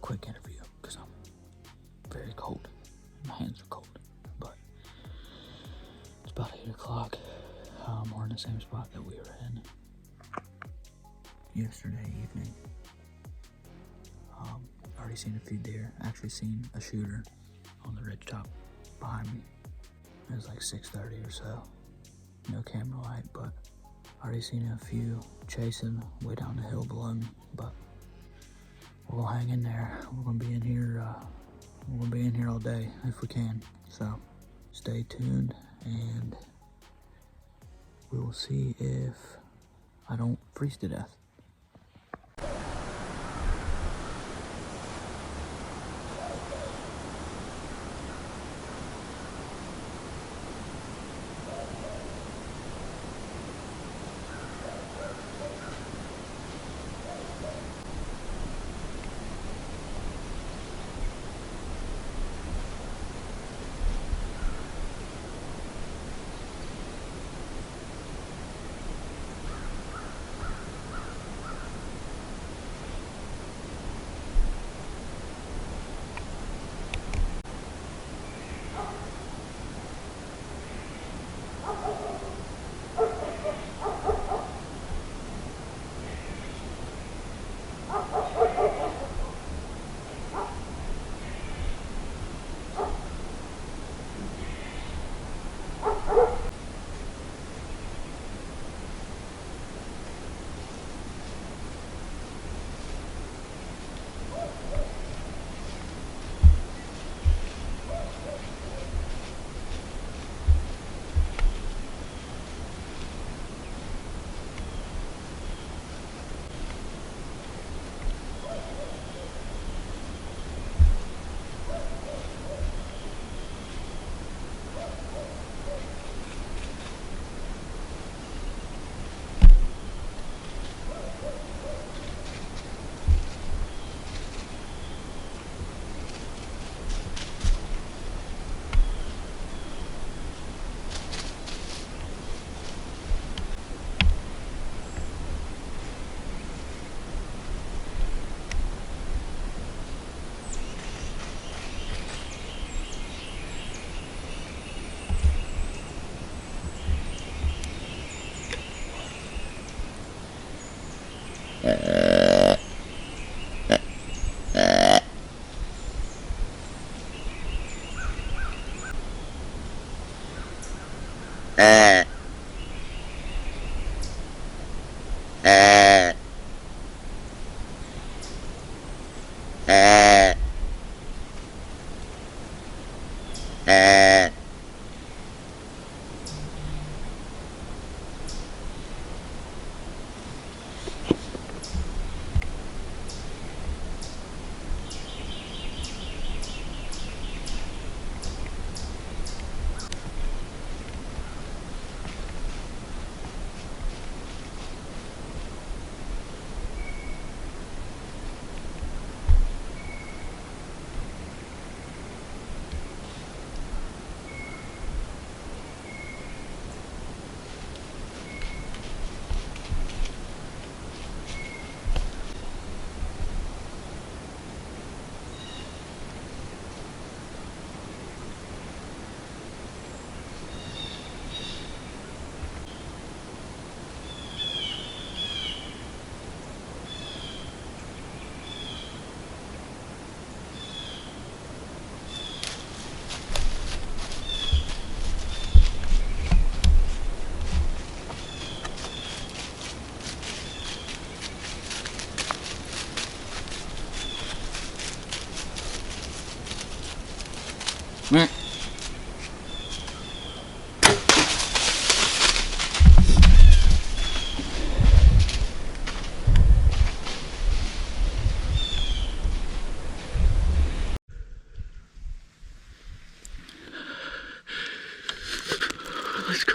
quick interview because I'm very cold. My hands are cold, but it's about 8 o'clock. We're in the same spot that we were in yesterday evening. Already seen a few deer. Actually seen a shooter on the ridge top behind me. It was like 6:30 or so. No camera light, but already seen a few chasing way down the hill below me. But we'll hang in there. We're gonna be in here. We're gonna be in here all day if we can. So stay tuned, and we will see if I don't freeze to death. Let's go.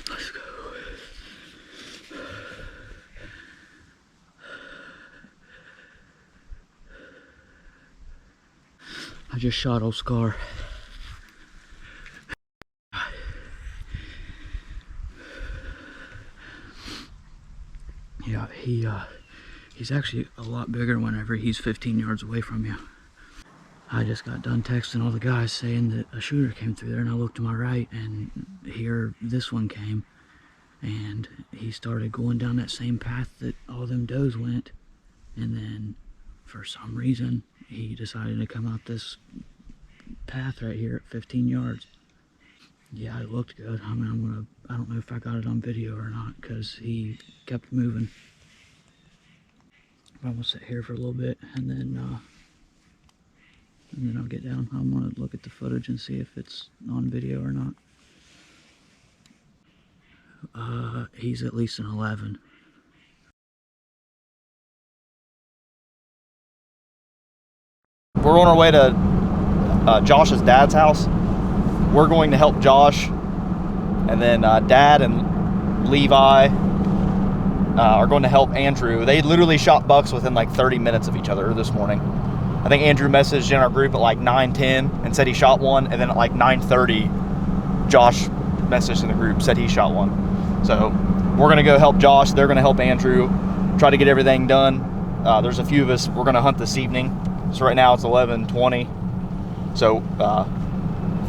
Let's go. I just shot Oscar. Yeah, He's actually a lot bigger whenever he's 15 yards away from you. I just got done texting all the guys saying that a shooter came through there, and I looked to my right, and here this one came, and he started going down that same path that all them does went, and then for some reason he decided to come out this path right here at 15 yards. Yeah, it looked good. I mean, I don't know if I got it on video or not, because he kept moving. I'm gonna sit here for a little bit, and then I'll get down. I'm gonna look at the footage and see if it's on video or not. He's at least an 11. We're on our way to Josh's dad's house. We're going to help Josh, and then Dad and Levi are going to help Andrew. They literally shot bucks within like 30 minutes of each other this morning. I think Andrew messaged in our group at like 9:10 and said he shot one, and then at like 9:30 Josh messaged in the group, said he shot one. So we're going to go help Josh. They're going to help Andrew, try to get everything done. There's a few of us. We're going to hunt this evening. So right now it's 11:20. So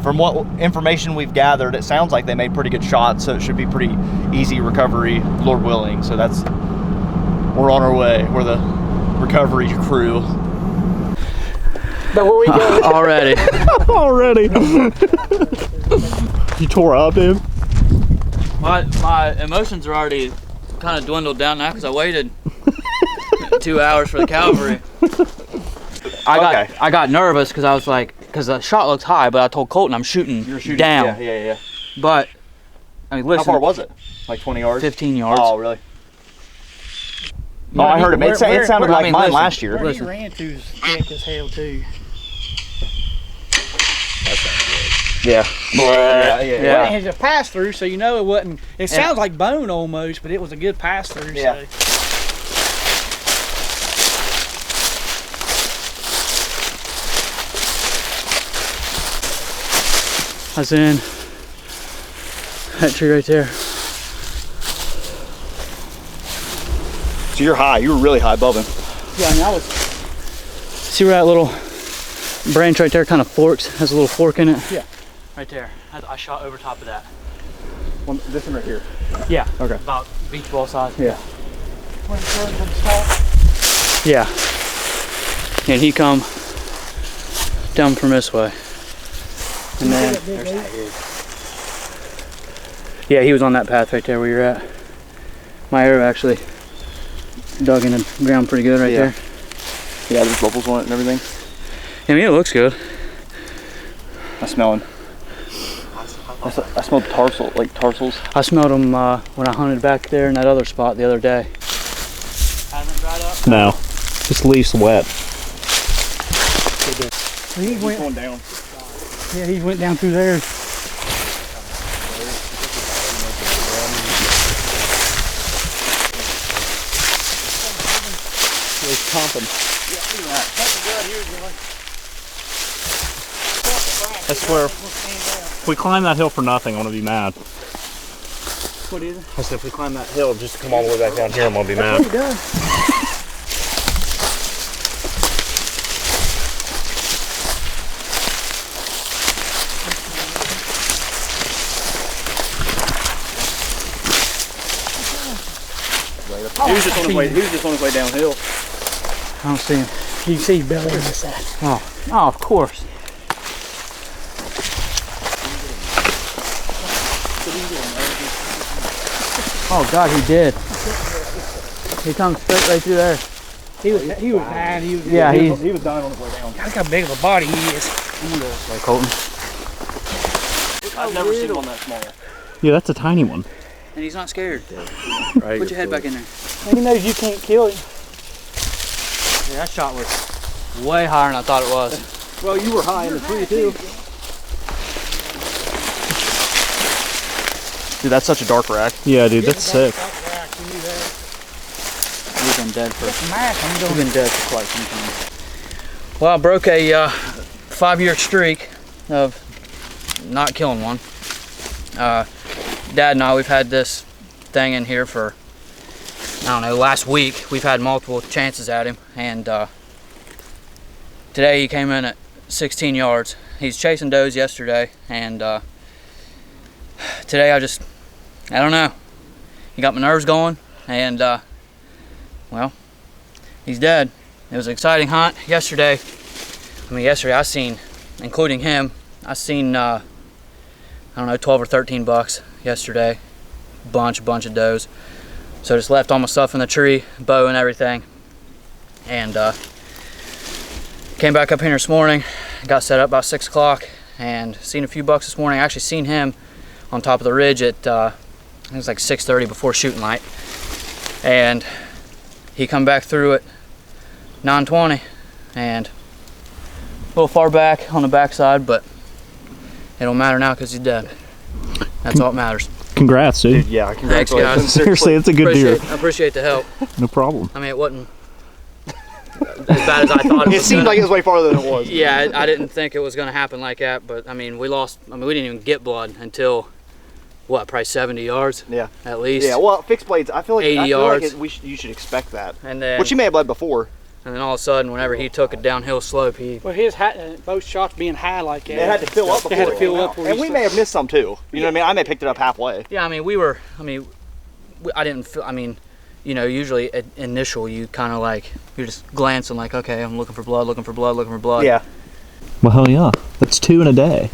from what information we've gathered, it sounds like they made pretty good shots, so it should be pretty easy recovery, Lord willing. So we're on our way. We're the recovery crew. But where we go? Already. Already. You tore up, dude? My emotions are already kind of dwindled down now because I waited 2 hours for the cavalry. I got nervous because I was like, because the shot looks high, but I told Colton I'm shooting, down. Yeah. But I mean, listen. How far was it? Like 20 yards? 15 yards. Oh, really? Oh, I heard him. It sounded like mine last year. Where he ran to is thick as hell too. Yeah. Well, it has a pass through, so you know it wasn't. It sounds like bone almost, but it was a good pass through. Yeah. So. I was in that tree right there. So you're high. You were really high above him. Yeah, I mean, I was. See where that little branch right there kind of forks? Has a little fork in it? Yeah. Right there. I shot over top of that. This one right here. Yeah. Okay. About beach ball size. Yeah. Yeah. And he come down from this way. And then there's that dude. Yeah, he was on that path right there where you're at. My arrow actually dug in the ground pretty good right there. Yeah, there's bubbles on it and everything. I mean, it looks good. I smell him. I smelled tarsals. I smelled them when I hunted back there in that other spot the other day. Hasn't dried up? No, just leaves wet. He went going down. Yeah, he went down through there. He's comping. I swear, if we climb that hill for nothing, I'm gonna be mad. What is it? I said, if we climb that hill just to come all the way back down here, I'm gonna be mad. What he does. He was just on his way downhill. I don't see him. You can see his belly. Where's that? Oh, of course. Oh God, he did. He comes straight right through there. He was dying. He was dying on his way down. Look how big of a body he is. Like Colton. I've never seen one that small. Yeah, that's a tiny one. And he's not scared. Right, Put your head back in there. And he knows you can't kill him. Yeah, that shot was way higher than I thought it was. Well, you were high in the tree too. Dude, that's such a dark rack. Yeah, dude, that's sick. We've been dead for quite some time. Well, I broke a 5-year streak of not killing one. Dad and I, we've had this thing in here for I don't know, last week we've had multiple chances at him, and today he came in at 16 yards. He's chasing does yesterday, and today I don't know. He got my nerves going, and well, he's dead. It was an exciting hunt yesterday. I mean, yesterday I seen, including him, I seen I don't know, 12 or 13 bucks yesterday. Bunch of does. So just left all my stuff in the tree, bow and everything, and came back up here this morning. Got set up about 6 o'clock and seen a few bucks this morning. I actually seen him on top of the ridge at it was like 6:30 before shooting light, and he come back through at 9:20 and a little far back on the backside, but it don't matter now because he's dead. That's all that matters. Congrats, dude. Yeah, Thanks, guys. Seriously, it's a good deer. I appreciate the help. No problem. I mean, it wasn't as bad as I thought it was. It seemed like it was way farther than it was. Yeah, I didn't think it was going to happen like that, but I mean, we didn't even get blood until, what, probably 70 yards? Yeah. At least. Yeah, well, fixed blades, I feel like 80 yards. You should expect that. And then, Which he may have bled before. And then all of a sudden, whenever he took a downhill slope, Well, his both shots being high like that. It had to fill up before. It had to fill up. And we may have missed some too. You know what I mean? I may have picked it up halfway. Yeah, I mean, I didn't feel, I mean, you know, usually at initial, you kind of like, you're just glancing like, okay, I'm looking for blood, looking for blood, looking for blood. Yeah. Well, hell yeah. That's 2 in a day.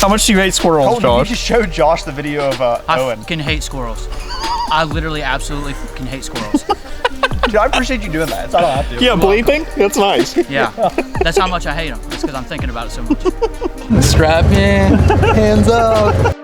How much do you hate squirrels, Josh? You just showed Josh the video of Owen. I fucking hate squirrels. I literally absolutely fucking hate squirrels. Dude, I appreciate you doing that. So I don't have to. Yeah, bleeping? That's nice. Yeah, that's how much I hate them. It's because I'm thinking about it so much. Strap in, hands up.